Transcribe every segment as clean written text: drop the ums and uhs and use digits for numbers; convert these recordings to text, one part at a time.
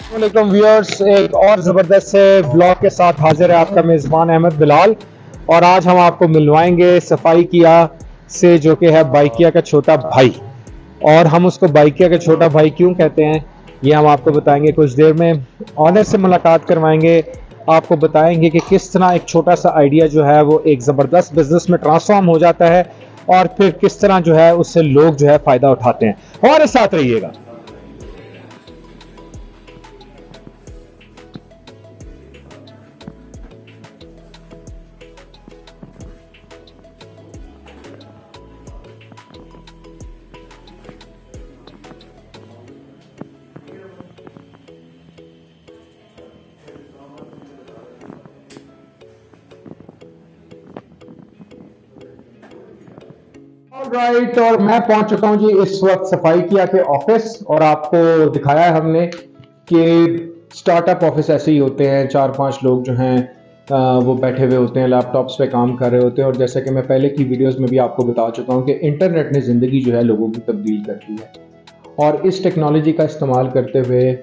वालेकुम व्यूअर्स, एक और ज़बरदस्त से ब्लॉग के साथ हाजिर है आपका मेज़बान अहमद बिलाल। और आज हम आपको मिलवाएंगे सफाई किया से, जो कि है बाइकिया का छोटा भाई। और हम उसको बाइकिया का छोटा भाई क्यों कहते हैं ये हम आपको बताएंगे कुछ देर में। ऑनर से मुलाकात करवाएंगे, आपको बताएंगे कि किस तरह एक छोटा सा आइडिया जो है वो एक ज़बरदस्त बिजनेस में ट्रांसफॉर्म हो जाता है और फिर किस तरह जो है उससे लोग जो है फ़ायदा उठाते हैं। हमारे साथ रहिएगा। राइट, और मैं पहुंच चुका हूं जी इस वक्त सफाई किया के ऑफिस। और आपको दिखाया है हमने कि स्टार्टअप ऑफिस ऐसे ही होते हैं, 4-5 लोग जो हैं वो बैठे हुए होते हैं, लैपटॉप्स पे काम कर रहे होते हैं। और जैसा कि मैं पहले की वीडियोस में भी आपको बता चुका हूं कि इंटरनेट ने ज़िंदगी जो है लोगों की तब्दील कर दी है। और इस टेक्नोलॉजी का इस्तेमाल करते हुए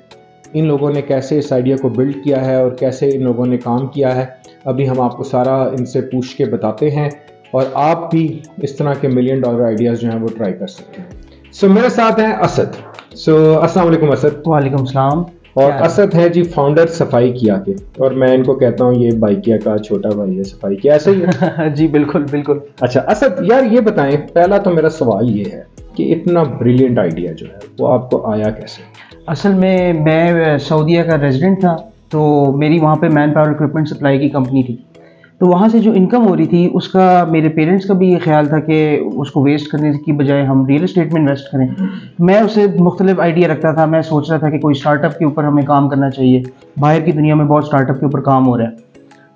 इन लोगों ने कैसे इस आइडिया को बिल्ड किया है और कैसे इन लोगों ने काम किया है, अभी हम आपको सारा इनसे पूछ के बताते हैं। और आप भी इस तरह के $1 मिलियन आइडियाज़ जो हैं वो ट्राई कर सकते हैं। सो मेरे साथ हैं असद। अस्सलाम वालेकुम असद। वालेकुम सलाम। और असद है जी फाउंडर सफाई किया के, और मैं इनको कहता हूँ ये बाइकिया का छोटा भाई है। सफाई किया ऐसे ही है? जी बिल्कुल बिल्कुल। अच्छा असद यार, ये बताएं, पहला तो मेरा सवाल ये है कि इतना ब्रिलियंट आइडिया जो है वो आपको आया कैसे? असल में मैं सऊदीया का रेजिडेंट था, तो मेरी वहाँ पे मैन पावर इक्विपमेंट सप्लाई की कंपनी थी। तो वहाँ से जो इनकम हो रही थी उसका मेरे पेरेंट्स का भी ये ख्याल था कि उसको वेस्ट करने की बजाय हम रियल एस्टेट में इन्वेस्ट करें। मैं उससे मुख्तलिफ आइडिया रखता था। मैं सोच रहा था कि कोई स्टार्टअप के ऊपर हमें काम करना चाहिए। बाहर की दुनिया में बहुत स्टार्टअप के ऊपर काम हो रहा है,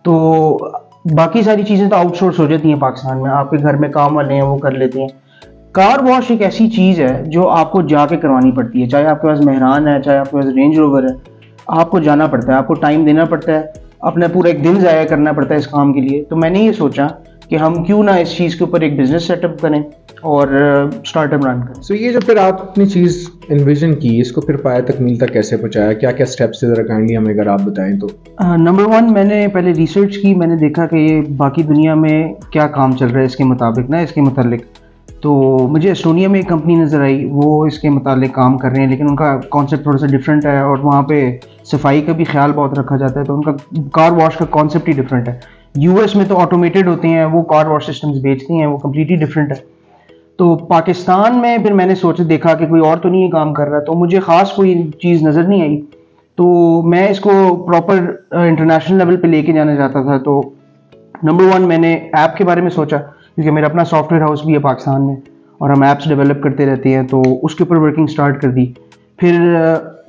तो बाकी सारी चीज़ें तो आउटसोर्स हो जाती हैं पाकिस्तान में। आपके घर में काम वाले हैं वो कर लेते हैं। कार वॉश एक ऐसी चीज़ है जो आपको जाके करवानी पड़ती है, चाहे आपके पास मेहरान है, चाहे आपके पास रेंज रोवर है, आपको जाना पड़ता है, आपको टाइम देना पड़ता है, अपना पूरा एक दिन ज़ाया करना पड़ता है इस काम के लिए। तो मैंने ये सोचा कि हम क्यों ना इस चीज़ के ऊपर एक बिज़नेस सेटअप करें और स्टार्टअप रन करें। सो ये जो फिर आपने चीज़ इन्विजन की, इसको फिर पाया तकमील तक कैसे पहुँचाया, क्या क्या स्टेप्स थे, ज़रा काइंडली हमें अगर आप बताएं तो। नंबर 1, मैंने पहले रिसर्च की। मैंने देखा कि ये बाकी दुनिया में क्या काम चल रहा है इसके मुताबिक ना, इसके मतलब। तो मुझे एस्टोनिया में एक कंपनी नज़र आई, वो इसके मुतालिक काम कर रहे हैं, लेकिन उनका कॉन्सेप्ट थोड़ा सा डिफरेंट है और वहाँ पे सफाई का भी ख्याल बहुत रखा जाता है। तो उनका कार वॉश का कॉन्सेप्ट ही डिफरेंट है। यूएस में तो ऑटोमेटेड होते हैं, वो कार वॉश सिस्टम्स बेचते हैं, वो कम्प्लीटली डिफरेंट है। तो पाकिस्तान में फिर मैंने सोचा, देखा कि कोई और तो नहीं काम कर रहा, तो मुझे ख़ास कोई चीज़ नज़र नहीं आई। तो मैं इसको प्रॉपर इंटरनेशनल लेवल पे लेके जाना चाहता था। तो नंबर 1 मैंने ऐप के बारे में सोचा, क्योंकि मेरा अपना सॉफ्टवेयर हाउस भी है पाकिस्तान में और हम ऐप्स डेवलप करते रहते हैं, तो उसके ऊपर वर्किंग स्टार्ट कर दी। फिर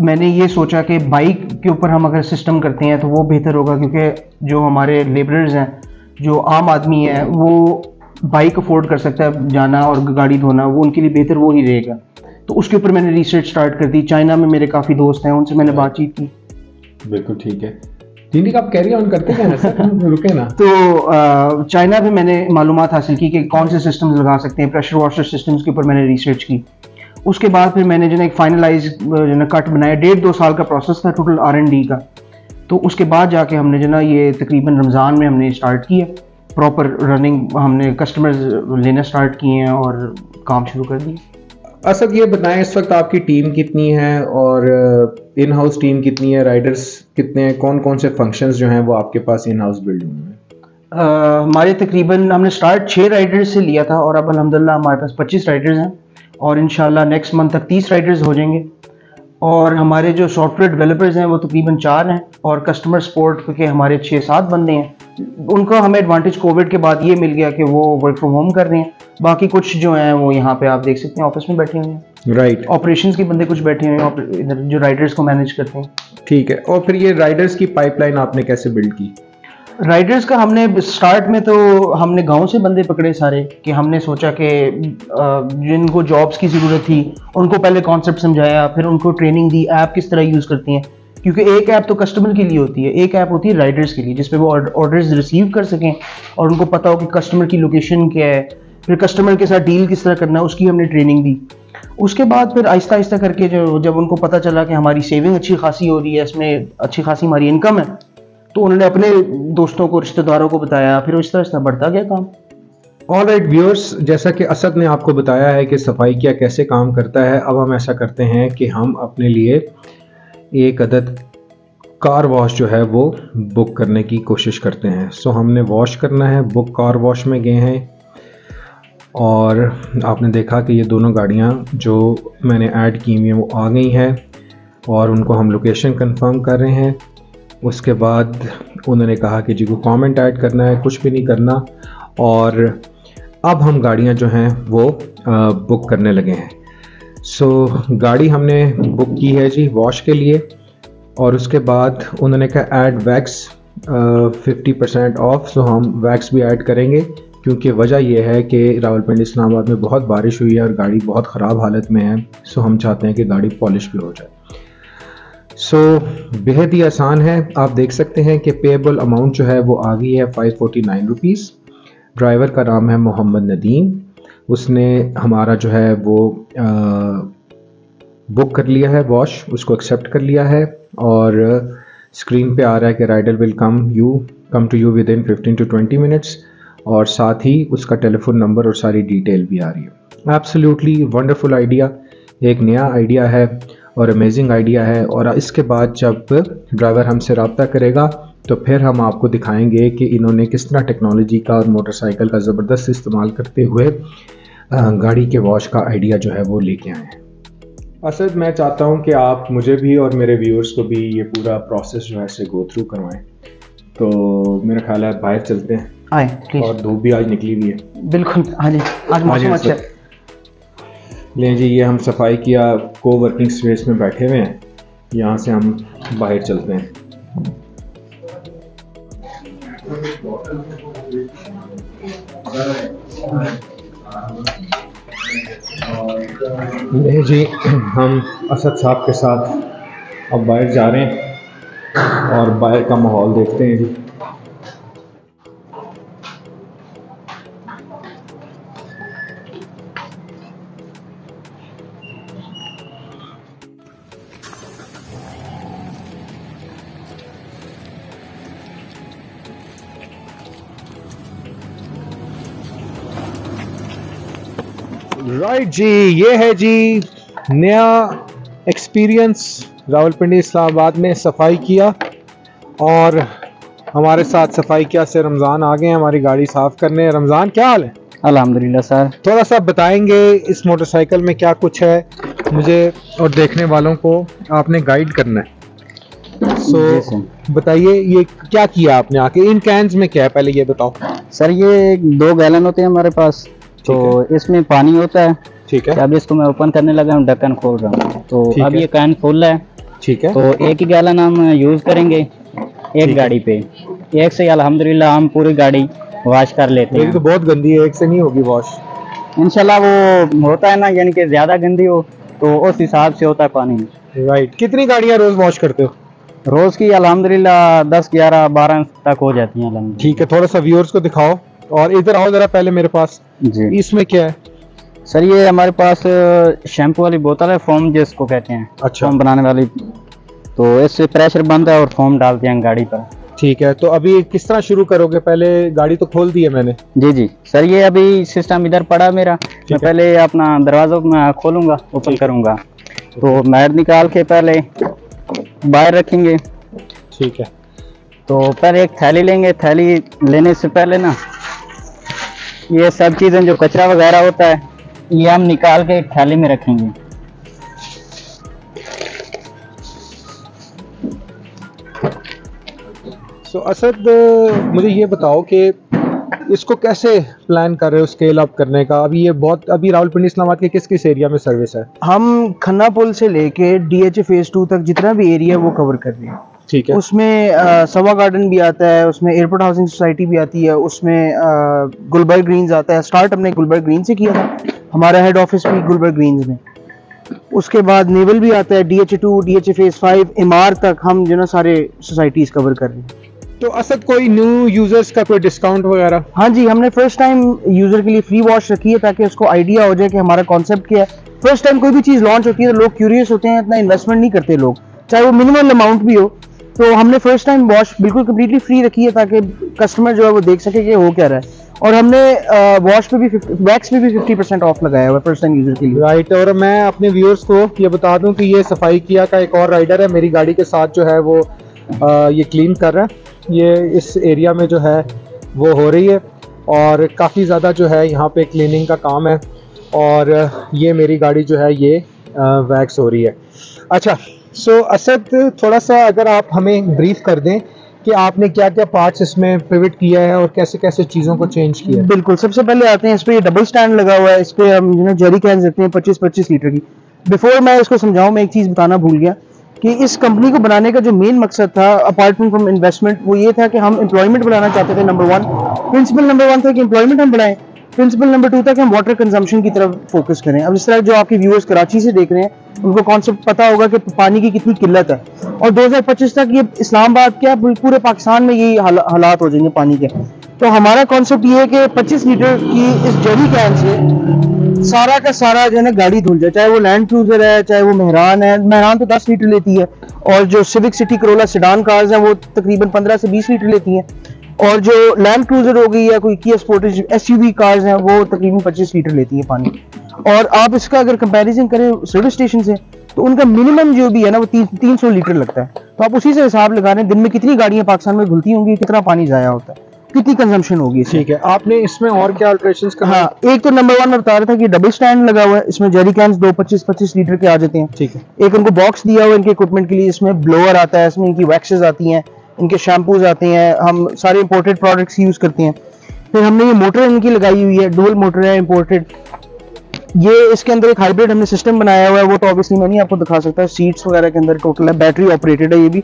मैंने ये सोचा कि बाइक के ऊपर हम अगर सिस्टम करते हैं तो वो बेहतर होगा, क्योंकि जो हमारे लेबरर्स हैं, जो आम आदमी है, वो बाइक अफोर्ड कर सकता है जाना और गाड़ी धोना, वो उनके लिए बेहतर वो ही रहेगा। तो उसके ऊपर मैंने रिसर्च स्टार्ट कर दी। चाइना में मेरे काफ़ी दोस्त हैं, उनसे मैंने बातचीत की। बिल्कुल ठीक है, दीदी आप कैरी ऑन करते हैं ऐसा रुके ना। तो चाइना पे मैंने मालूमात हासिल की कि कौन से सिस्टम्स लगा सकते हैं। प्रेशर वॉशर सिस्टम्स के ऊपर मैंने रिसर्च की। उसके बाद फिर मैंने जो है एक फाइनलाइज जो है कट बनाया। 1.5-2 साल का प्रोसेस था टोटल R&D का। तो उसके बाद जाके हमने जो ना ये तकरीबन रमज़ान में हमने स्टार्ट किया प्रॉपर रनिंग। हमने कस्टमर्स लेना स्टार्ट किए हैं और काम शुरू कर दिया। असद ये बताएं, इस वक्त आपकी टीम कितनी है और इन हाउस टीम कितनी है, राइडर्स कितने हैं, कौन कौन से फंक्शंस जो हैं वो आपके पास इन हाउस बिल्ड हुए हैं? हमारे तकरीबन हमने स्टार्ट 6 राइडर्स से लिया था और अब अल्हम्दुलिल्लाह हमारे पास 25 राइडर्स हैं और इंशाल्लाह नेक्स्ट मंथ तक 30 राइडर्स हो जाएंगे। और हमारे जो सॉफ्टवेयर डेवलपर्स हैं वो तकरीबन 4 हैं और कस्टमर सपोर्ट क्योंकि हमारे 6-7 बंदे हैं। उनको हमें एडवांटेज कोविड के बाद ये मिल गया कि वो वर्क फ्रॉम होम कर रहे हैं। बाकी कुछ जो हैं वो यहाँ पे आप देख सकते हैं ऑफिस में बैठे हुए हैं। राइट, ऑपरेशंस के बंदे कुछ बैठे हुए हैं इधर जो राइडर्स को मैनेज करते हैं। ठीक है, और फिर ये राइडर्स की पाइपलाइन आपने कैसे बिल्ड की? राइडर्स का हमने स्टार्ट में तो हमने गांव से बंदे पकड़े सारे कि हमने सोचा कि जिनको जॉब्स की ज़रूरत थी उनको पहले कॉन्सेप्ट समझाया, फिर उनको ट्रेनिंग दी ऐप किस तरह यूज़ करती हैं। क्योंकि एक ऐप तो कस्टमर के लिए होती है, एक ऐप होती है राइडर्स के लिए जिसमें वो ऑर्डर्स रिसीव कर सकें और उनको पता हो कि कस्टमर की लोकेशन क्या है, फिर कस्टमर के साथ डील किस तरह करना है, उसकी हमने ट्रेनिंग दी। उसके बाद फिर आहिस्ता आहिस्ता करके जब उनको पता चला कि हमारी सेविंग अच्छी खासी हो रही है, इसमें अच्छी खासी हमारी इनकम है, तो उन्होंने अपने दोस्तों को, रिश्तेदारों को बताया, फिर आहिस्ता आहिस्ता बढ़ता गया काम। ऑलराइट व्यूअर्स, जैसा कि असद ने आपको बताया है कि सफाई क्या कैसे काम करता है, अब हम ऐसा करते हैं कि हम अपने लिए एक अदद कार वॉश जो है वो बुक करने की कोशिश करते हैं। सो हमने वॉश करना है, बुक कार वॉश में गए हैं और आपने देखा कि ये दोनों गाड़ियां जो मैंने ऐड की हुई हैं वो आ गई हैं और उनको हम लोकेशन कंफर्म कर रहे हैं। उसके बाद उन्होंने कहा कि जी को कमेंट ऐड करना है, कुछ भी नहीं करना, और अब हम गाड़ियां जो हैं वो बुक करने लगे हैं। सो गाड़ी हमने बुक की है जी वॉश के लिए, और उसके बाद उन्होंने कहा ऐड वैक्स 50% ऑफ। सो हम वैक्स भी ऐड करेंगे क्योंकि वजह यह है कि रावलपिंडी इस्लामाबाद में बहुत बारिश हुई है और गाड़ी बहुत ख़राब हालत में है। सो हम चाहते हैं कि गाड़ी पॉलिश भी हो जाए। सो बेहद ही आसान है, आप देख सकते हैं कि पेएबल अमाउंट जो है वो आ गई है 549 रुपीज़। ड्राइवर का नाम है मोहम्मद नदीम, उसने हमारा जो है वो बुक कर लिया है वॉश, उसको एक्सेप्ट कर लिया है और स्क्रीन पे आ रहा है कि rider will come to you within 15 to 20 minutes, और साथ ही उसका टेलीफोन नंबर और सारी डिटेल भी आ रही है। एब्सोल्युटली वंडरफुल आइडिया, एक नया आइडिया है और अमेजिंग आइडिया है। और इसके बाद जब ड्राइवर हमसे रब्ता करेगा तो फिर हम आपको दिखाएंगे कि इन्होंने किस तरह टेक्नोलॉजी का और मोटरसाइकिल का ज़बरदस्त इस्तेमाल करते हुए गाड़ी के वॉश का आइडिया जो है वो लेके आए हैं। असद, मैं चाहता हूं कि आप मुझे भी और मेरे व्यूअर्स को भी ये पूरा प्रोसेस जो है से गो थ्रू करवाएं। तो मेरा ख्याल है बाहर चलते हैं, आए प्लीज। और धूप भी आज निकली हुई है। बिल्कुल, हाँ जी, आज मौसम अच्छा है। लें जी, ये हम सफाई किया को वर्किंग स्पेस में बैठे हुए हैं, यहाँ से हम बाहर चलते हैं। नहीं जी, हम असद साहब के साथ अब बाहर जा रहे हैं और बाहर का माहौल देखते हैं जी। राइट जी, ये है जी नया एक्सपीरियंस। रावलपिंडी इस्लामाबाद में सफाई किया और हमारे साथ सफाई किया से रमज़ान आ गए हैं हमारी गाड़ी साफ़ करने। रमज़ान, क्या हाल है? अल्हम्दुलिल्लाह सर। थोड़ा सा बताएंगे इस मोटरसाइकिल में क्या कुछ है, मुझे और देखने वालों को आपने गाइड करना है। सो बताइए ये क्या किया आपने आके, इन कैंस में क्या है पहले ये बताओ। सर ये 2 गैलन होते हैं हमारे पास, तो इसमें पानी होता है। ठीक है। अब इसको मैं ओपन करने लगा हूँ, ढक्कन खोल रहा हूँ, तो अब ये कैन फुल है। ठीक है। तो एक ही गैलन हम यूज करेंगे एक गाड़ी पे, एक से अल्हम्दुलिल्लाह हम पूरी गाड़ी वॉश कर लेते हैं। तो बहुत गंदी है, एक से नहीं होगी वॉश इंशाल्लाह। वो होता है ना, यानी कि ज्यादा गंदी हो तो उस हिसाब से होता है पानी। राइट। कितनी गाड़ियाँ रोज वॉश करते हो? रोज की अल्हम्दुलिल्लाह 10, 11, 12 तक हो जाती हैं अल्हम्दुलिल्लाह। ठीक है, थोड़ा सा व्यूअर्स को दिखाओ और इधर आओ जरा पहले मेरे पास जी। इसमें क्या है? सर ये हमारे पास शैम्पू वाली बोतल है, फोम जिसको कहते हैं। अच्छा। फोम बनाने वाली, तो इससे प्रेशर बनता है और फोम डालते हैं गाड़ी पर। ठीक है, तो अभी किस तरह शुरू करोगे? पहले गाड़ी तो खोल दी है मैंने। जी जी सर, ये अभी सिस्टम इधर पड़ा मेरा। मैं पहले अपना दरवाजा में खोलूंगा, ओपन करूंगा, तो मैट निकाल के पहले बाहर रखेंगे। ठीक है। तो पहले एक थैली लेंगे, थैली लेने से पहले ना ये सब चीजें जो कचरा वगैरह होता है ये हम निकाल के एक थैली में रखेंगे। सो असद, मुझे ये बताओ कि इसको कैसे प्लान कर रहे हो स्केल अप करने का? अभी रावलपिंडी इस्लामाबाद के किस किस एरिया में सर्विस है? हम खन्ना पुल से लेके DH फेज 2 तक जितना भी एरिया है वो कवर कर रहे हैं। ठीक है। उसमें सवा गार्डन भी आता है, उसमें एयरपोर्ट हाउसिंग सोसाइटी भी आती है, उसमें गुलबर्ग ग्रीन्स आता है। स्टार्ट हमने गुलबर्ग ग्रीन से किया था, हमारा हेड ऑफिस भी गुलबर्ग ग्रीन्स में। उसके बाद नेवल भी आता है, DH2, DH फेज 5, इमार तक हम जो ना सारे सोसाइटीज कवर कर रहे हैं। तो असद, कोई न्यू यूजर्स का कोई डिस्काउंट वगैरह? हाँ जी, हमने फर्स्ट टाइम यूजर के लिए फ्री वॉश रखी है ताकि उसको आइडिया हो जाए कि हमारा कॉन्सेप्ट क्या है। फर्स्ट टाइम कोई भी चीज़ लॉन्च होती है तो लोग क्यूरियस होते हैं, इतना इन्वेस्टमेंट नहीं करते लोग, चाहे वो मिनिमल अमाउंट भी हो। तो हमने फर्स्ट टाइम वॉश बिल्कुल कम्प्लीटली फ्री रखी है ताकि कस्टमर जो है वो देख सके कि हो क्या रहा है। और हमने वॉश पे भी वैक्स पे भी 50% ऑफ लगाया हुआ है फर्स्ट टाइम यूजर के लिए। राइट। और मैं अपने व्यूअर्स को ये बता दूं कि ये सफाई किया का एक और राइडर है मेरी गाड़ी के साथ जो है वो ये क्लीन कर रहा है। ये इस एरिया में जो है वो हो रही है और काफ़ी ज़्यादा जो है यहाँ पे क्लीनिंग का काम है। और ये मेरी गाड़ी जो है ये वैक्स हो रही है। अच्छा, सो असद, थोड़ा सा अगर आप हमें ब्रीफ कर दें कि आपने क्या क्या पार्ट्स इसमें पिवट किया है और कैसे कैसे चीज़ों को चेंज किया है। बिल्कुल, सबसे पहले आते हैं इस पे ये डबल स्टैंड लगा हुआ है, इस पे हम जो है जेरी कैन रखते हैं 25-25 लीटर की। बिफोर मैं इसको समझाऊं, मैं एक चीज़ बताना भूल गया कि इस कंपनी को बनाने का जो मेन मकसद था अपार्ट फ्रॉम इन्वेस्टमेंट, वो ये था कि हम एम्प्लॉयमेंट बढ़ाना चाहते थे। नंबर 1 प्रिंसिपल, नंबर 1 था कि एम्प्लॉयमेंट हम बढ़ाएं। प्रिंसिपल नंबर 2 था कि हम वाटर कंजम्पशन की तरफ फोकस करें। अब इस तरह जो आपके व्यूअर्स कराची से देख रहे हैं उनको कॉन्सेप्ट पता होगा कि पानी की कितनी किल्लत है, और 2025 तक ये इस्लामाबाद क्या पूरे पाकिस्तान में यही हालात हो जाएंगे पानी के। तो हमारा कॉन्सेप्ट ये है कि 25 लीटर की इस जेरी कैन से सारा का सारा जो है ना गाड़ी धुल जाए, चाहे वो लैंड क्रूजर है, चाहे वो मेहरान है। मेहरान तो 10 लीटर लेती है, और जो civic city Corolla sedan cars हैं वो तकरीबन 15 से 20 लीटर लेती हैं, और जो लैंड क्रूजर हो गई या कोई किया स्पोर्टेज एसयूवी कार्स हैं वो तकरीबन 25 लीटर लेती हैं पानी। और आप इसका अगर कंपैरिजन करें सर्विस स्टेशन से तो उनका मिनिमम जो भी है ना वो 300 लीटर लगता है। तो आप उसी से हिसाब लगा रहे हैं दिन में कितनी गाड़ियां पाकिस्तान में घुलती होंगी, कितना पानी जाया होता है, कितनी कंजम्पशन होगी। ठीक है, आपने इसमें और क्या अल्ट्रेशंस करा? हाँ, एक तो नंबर 1 मैं बता रहा था कि डबल स्टैंड लगा हुआ है, इसमें जेरी कैन्स 2 25-25 लीटर के आ जाते हैं। ठीक है। एक उनको बॉक्स दिया हुआ है इनके इक्विपमेंट के लिए, इसमें ब्लोअर आता है, इसमें इनकी वैक्सेस आती हैं, इनके शैम्पूज आते हैं, हम सारे इंपोर्टेड प्रोडक्ट्स यूज करते हैं। फिर हमने ये मोटर इनकी लगाई हुई है, डुअल मोटर है इंपोर्टेड। ये इसके अंदर एक हाइब्रिड हमने सिस्टम बनाया हुआ है, वो तो ऑब्वियसली मैं नहीं आपको दिखा सकता। सीट्स वगैरह के अंदर टोटल है, बैटरी ऑपरेटेड है ये भी,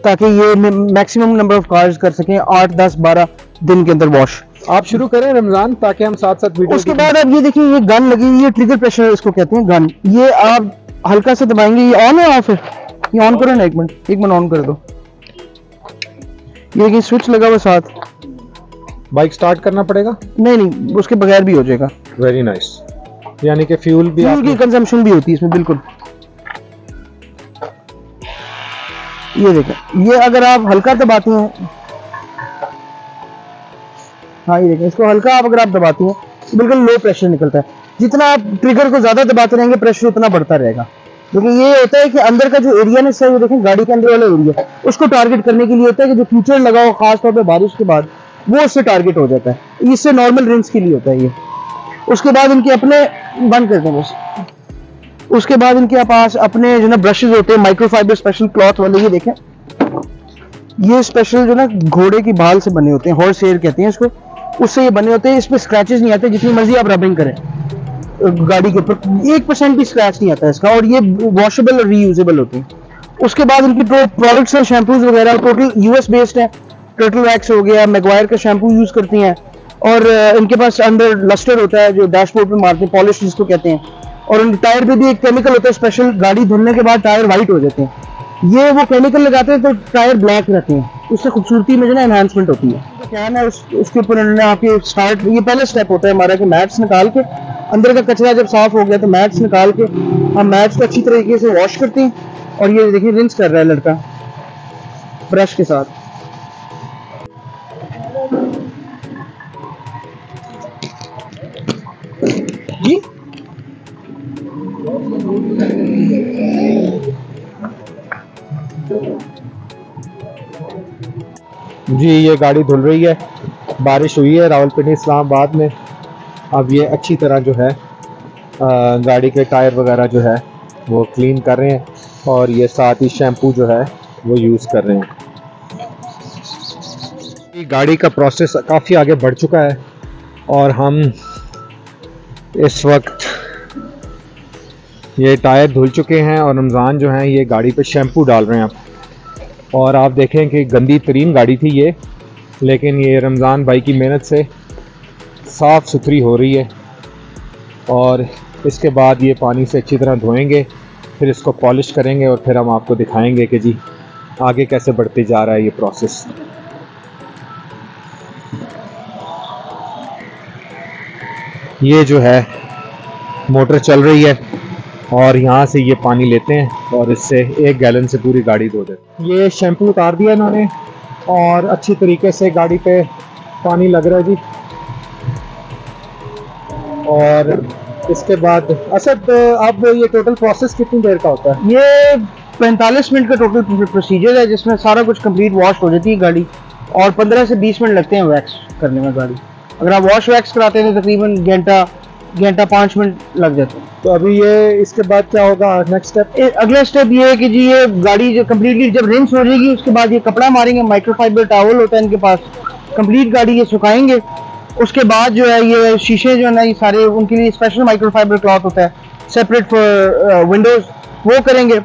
ताकि ये मैक्सिमम नंबर ऑफ कार्स कर सकें 8, 10, 12 दिन के अंदर वॉश। आप शुरू करें रमजान, ताकि हम साथ साथ वीडियो। उसके बाद आप ये देखिए, ये गन लगी हुई है, ट्रिगर प्रेशर इसको कहते हैं गन। ये आप हल्का से दबाएंगे, ये ऑन है ऑफ है? ये ऑन करो ना, एक मिनट ऑन कर दो। ये स्विच लगा हुआ साथ। बाइक स्टार्ट करना पड़ेगा? नहीं, उसके बगैर भी हो जाएगा। Very nice. यानी कि फ्यूल की कंजम्पशन भी होती है इसमें, बिल्कुल। ये देखें, ये अगर आप हल्का दबाते हैं, हाँ ये देखें, इसको हल्का अगर आप दबाते हैं तो बिल्कुल लो प्रेशर निकलता है। जितना आप ट्रिगर को ज्यादा दबाते रहेंगे प्रेशर उतना बढ़ता रहेगा, क्योंकि ये होता है कि अंदर का जो एरिया है, वो देखें गाड़ी के अंदर वाला एरिया, उसको टारगेट करने के लिए होता है कि जो फ्यूचर लगा हो खासतौर पर बारिश के बाद, वो उससे टारगेट हो जाता है। इससे नॉर्मल रिंस के लिए होता है ये। उसके बाद इनके अपने बंद कर दें बस। उसके बाद इनके पास अपने जो ना ब्रशेज होते हैं माइक्रोफाइबर स्पेशल क्लॉथ वाले, ये देखें, ये स्पेशल जो ना घोड़े की बाल से बने होते हैं, हॉर्स हेयर कहते हैं इसको, उससे ये बने होते हैं। इस पे स्क्रैचेस नहीं आते, जितनी मर्जी आप रबिंग करें गाड़ी के ऊपर 1% भी स्क्रैच नहीं आता इसका, और ये वॉशेबल और रीयूजेबल होते हैं। उसके बाद इनकी प्रोडक्ट्स और शैम्पूज वगैरह टोटल यूएस बेस्ड है। टर्टल वैक्स हो गया, मैगवायर का शैम्पू यूज करती हैं, और इनके पास अंदर लस्टर होता है जो डैशबोर्ड पे मारते हैं, पॉलिश जिसको कहते हैं। और उनके टायर पे भी एक केमिकल होता है स्पेशल, गाड़ी धुलने के बाद टायर वाइट हो जाते हैं। ये वो केमिकल लगाते हैं तो टायर ब्लैक रहते हैं, उससे खूबसूरती में जो ना एनहांसमेंट होती है। तो क्या है उसके ऊपर उन्होंने आपके स्टार्ट, ये पहले स्टेप होता है हमारा कि मैट्स निकाल के, अंदर का कचरा जब साफ हो गया तो मैट्स निकाल के हम मैट्स को अच्छी तरीके से वॉश करते हैं। और ये देखिए रिंस कर रहा है लड़का ब्रश के साथ। जी जी, ये गाड़ी धुल रही है। बारिश हुई है रावलपिंडी इस्लामाबाद में। अब ये अच्छी तरह जो है गाड़ी के टायर वगैरह जो है वो क्लीन कर रहे हैं, और ये साथ ही शैम्पू जो है वो यूज़ कर रहे हैं। गाड़ी का प्रोसेस काफ़ी आगे बढ़ चुका है, और हम इस वक्त ये टायर धुल चुके हैं, और रमज़ान जो है ये गाड़ी पे शैम्पू डाल रहे हैं। और आप देखें कि गंदी तरीन गाड़ी थी ये, लेकिन ये रमज़ान भाई की मेहनत से साफ़ सुथरी हो रही है। और इसके बाद ये पानी से अच्छी तरह धोएंगे, फिर इसको पॉलिश करेंगे, और फिर हम आपको दिखाएंगे कि जी आगे कैसे बढ़ते जा रहा है ये प्रोसेस। ये जो है मोटर चल रही है, और यहाँ से ये पानी लेते हैं और इससे 1 गैलन से पूरी गाड़ी धो देते हैं। ये शैम्पू उतार दिया इन्होंने और अच्छी तरीके से गाड़ी पे पानी लग रहा है जी। और इसके बाद असद, अब ये टोटल प्रोसेस कितनी देर का होता है? ये 45 मिनट का टोटल प्रोसीजर है, जिसमें सारा कुछ कंप्लीट वॉश हो जाती है गाड़ी, और 15 से 20 मिनट लगते हैं वैक्स करने में गाड़ी। अगर आप वॉश वैक्स कराते हैं तो तकरीबन घंटा 5 मिनट लग जाते हैं। तो अभी ये इसके बाद क्या होगा नेक्स्ट स्टेप? अगला स्टेप ये है कि जी ये गाड़ी जो कम्प्लीटली जब रिंस हो जाएगी उसके बाद ये कपड़ा मारेंगे, माइक्रोफाइबर टॉवल होता है इनके पास, कंप्लीट गाड़ी ये सुखाएंगे। उसके बाद जो है ये शीशे जो है ना ये सारे उनके लिए स्पेशल माइक्रोफाइबर क्लॉथ होता है सेपरेट फॉर विंडोज, वो करेंगे।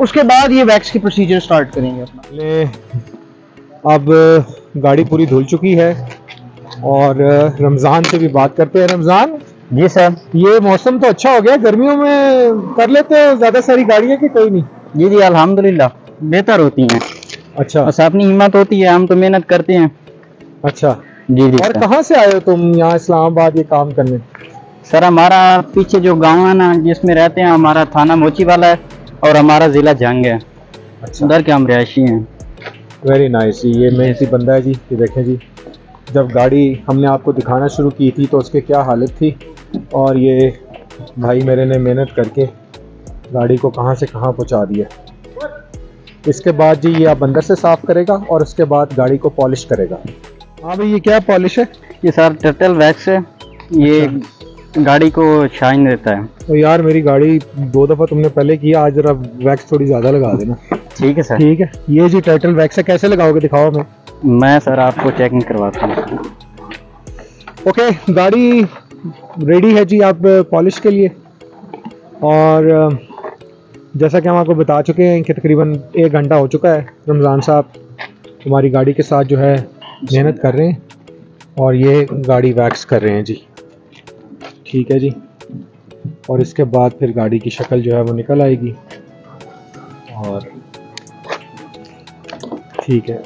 उसके बाद ये वैक्स की प्रोसीजर स्टार्ट करेंगे अपना। अब गाड़ी पूरी धुल चुकी है और रमज़ान से भी बात करते हैं। रमज़ान जी सर। ये मौसम तो अच्छा हो गया, गर्मियों में कर लेते हैं ज़्यादा सारी गाड़ियाँ कि कोई नहीं? जी जी अल्हम्दुलिल्लाह बेहतर होती हैं। अच्छा, बस अपनी हिम्मत होती है, हम तो मेहनत करते हैं। अच्छा जी जी और सर। कहाँ से आए हो तुम यहाँ इस्लामाबाद ये काम करने? सर हमारा पीछे जो गांव है ना जिसमें रहते हैं, हमारा थाना मोची वाला है और हमारा जिला जंग है। अच्छा, उधर के हम रिहायशी हैं। Very nice. ये मेहनती बंदा है जी। ये देखें जी, जब गाड़ी हमने आपको दिखाना शुरू की थी तो उसके क्या हालत थी, और ये भाई मेरे ने मेहनत करके गाड़ी को कहाँ से कहाँ पहुँचा दिया। इसके बाद जी ये अब अंदर से साफ़ करेगा और उसके बाद गाड़ी को पॉलिश करेगा। हाँ भाई, ये क्या पॉलिश है? ये सर टर्टल वैक्स है, ये गाड़ी को शाइन देता है। तो यार मेरी गाड़ी 2 दफ़ा तुमने पहले किया, आज जरा वैक्स थोड़ी ज़्यादा लगा देना। ठीक है सर। ठीक है। ये जी टर्टल वैक्स है, कैसे लगाओगे दिखाओ हमें। मैं सर आपको चेकिंग करवाता हूँ। ओके, गाड़ी रेडी है जी आप पॉलिश के लिए। और जैसा कि हम आपको बता चुके हैं कि तकरीबन 1 घंटा हो चुका है। रमज़ान साहब हमारी गाड़ी के साथ जो है मेहनत कर रहे हैं और ये गाड़ी वैक्स कर रहे हैं जी। ठीक है जी। और इसके बाद फिर गाड़ी की शक्ल जो है वो निकल आएगी। और ठीक है,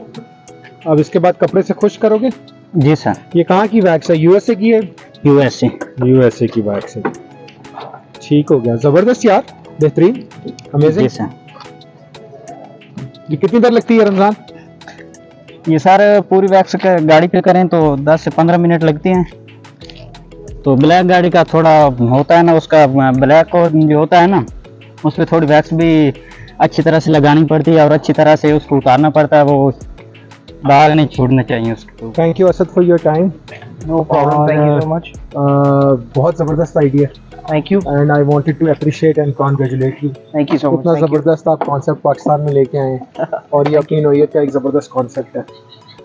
अब इसके बाद कपड़े से खुश करोगे? जी सर। ये कहाँ की वैक्स है? यूएसए की है? यूएसए। यूएसए की वैक्स है। ठीक हो गया, ज़बरदस्त यार, बेहतरीन, अमेजिंग। जी सर। ये कितनी देर लगती है रमज़ान? ये सर पूरी वैक्स गाड़ी पे करें तो 10 से 15 मिनट लगती हैं। तो ब्लैक गाड़ी का थोड़ा होता है ना, उसका ब्लैक जो होता है ना उस पर थोड़ी वैक्स भी अच्छी तरह से लगानी पड़ती है और अच्छी तरह से उसको उतारना पड़ता है, वो दाग नहीं छोड़ना चाहिए उसको। Thank you Asad for your time. No problem, thank you so much. बहुत ज़बरदस्त idea, thank you and I wanted to appreciate and congratulate you. Thank you so much. इतना ज़बरदस्त आप कॉन्सेप्ट पाकिस्तान में लेके आए हैं और ये अपनी नौइयत का एक ज़बरदस्त कॉन्सेप्ट है।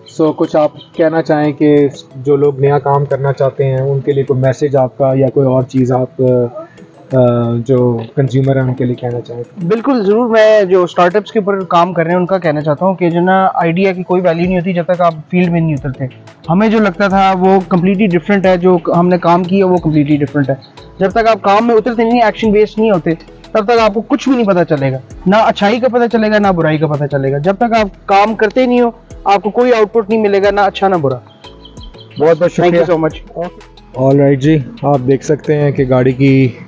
सो कुछ आप कहना चाहें कि जो लोग नया काम करना चाहते हैं उनके लिए कोई मैसेज आपका या कोई और चीज़ आप जो कंज्यूमर हैं उनके लिए कहना चाहें? बिल्कुल ज़रूर। मैं जो स्टार्टअप्स के ऊपर काम कर रहे हैं उनका कहना चाहता हूँ कि जो ना आइडिया की कोई वैल्यू नहीं होती जब तक आप फील्ड में नहीं उतरते। हमें जो लगता था वो कम्प्लीटली डिफरेंट है, जो हमने काम किया वो कम्प्लीटली डिफरेंट है। जब तक आप काम में उतरते नहीं, एक्शन बेस्ड नहीं होते, तब तक आपको कुछ भी नहीं पता चलेगा, ना अच्छाई का पता चलेगा ना बुराई का पता चलेगा। जब तक आप काम करते नहीं हो आपको कोई आउटपुट नहीं मिलेगा, ना अच्छा ना बुरा। बहुत बहुत थैंक यू शुक्रिया। So much. ऑल राइट जी, आप देख सकते हैं कि गाड़ी की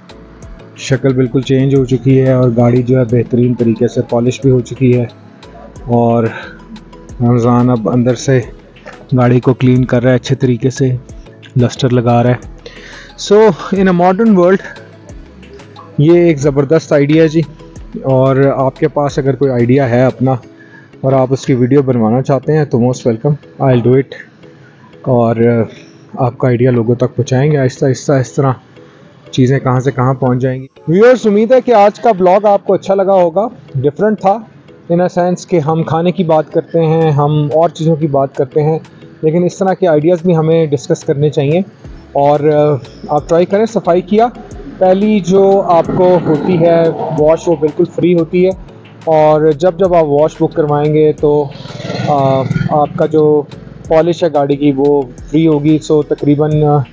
शक्ल बिल्कुल चेंज हो चुकी है और गाड़ी जो है बेहतरीन तरीके से पॉलिश भी हो चुकी है। और रमज़ान अब अंदर से गाड़ी को क्लीन कर रहा है, अच्छे तरीके से लस्टर लगा रहा है। सो इन अ मॉडर्न वर्ल्ड ये एक ज़बरदस्त आइडिया है जी। और आपके पास अगर कोई आइडिया है अपना और आप उसकी वीडियो बनवाना चाहते हैं तो most welcome, I will do it. और आपका आइडिया लोगों तक पहुँचाएँगे आहिस्ता आहिस्ता, इस तरह चीज़ें कहाँ से कहाँ पहुँच जाएंगी। व्यूअर्स, उम्मीद है कि आज का ब्लॉग आपको अच्छा लगा होगा। डिफरेंट था इन अ सेंस कि हम खाने की बात करते हैं, हम और चीज़ों की बात करते हैं, लेकिन इस तरह के आइडियाज़ भी हमें डिस्कस करने चाहिए। और आप ट्राई करें सफाई किया। पहली जो आपको होती है वॉश वो बिल्कुल फ्री होती है, और जब जब आप वॉश बुक करवाएंगे तो आपका जो पॉलिश है गाड़ी की वो फ्री होगी। सो तकरीबन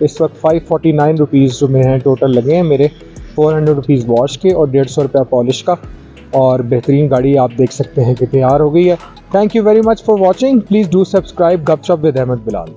इस वक्त 549 रुपीज़ जो में हैं टोटल लगे हैं मेरे, 400 रुपीज़ वॉश के और 150 रुपया पॉलिश का। और बेहतरीन गाड़ी आप देख सकते हैं कि तैयार हो गई है। Thank you very much for watching. Please do subscribe गपशप विद अहमद बिलाल।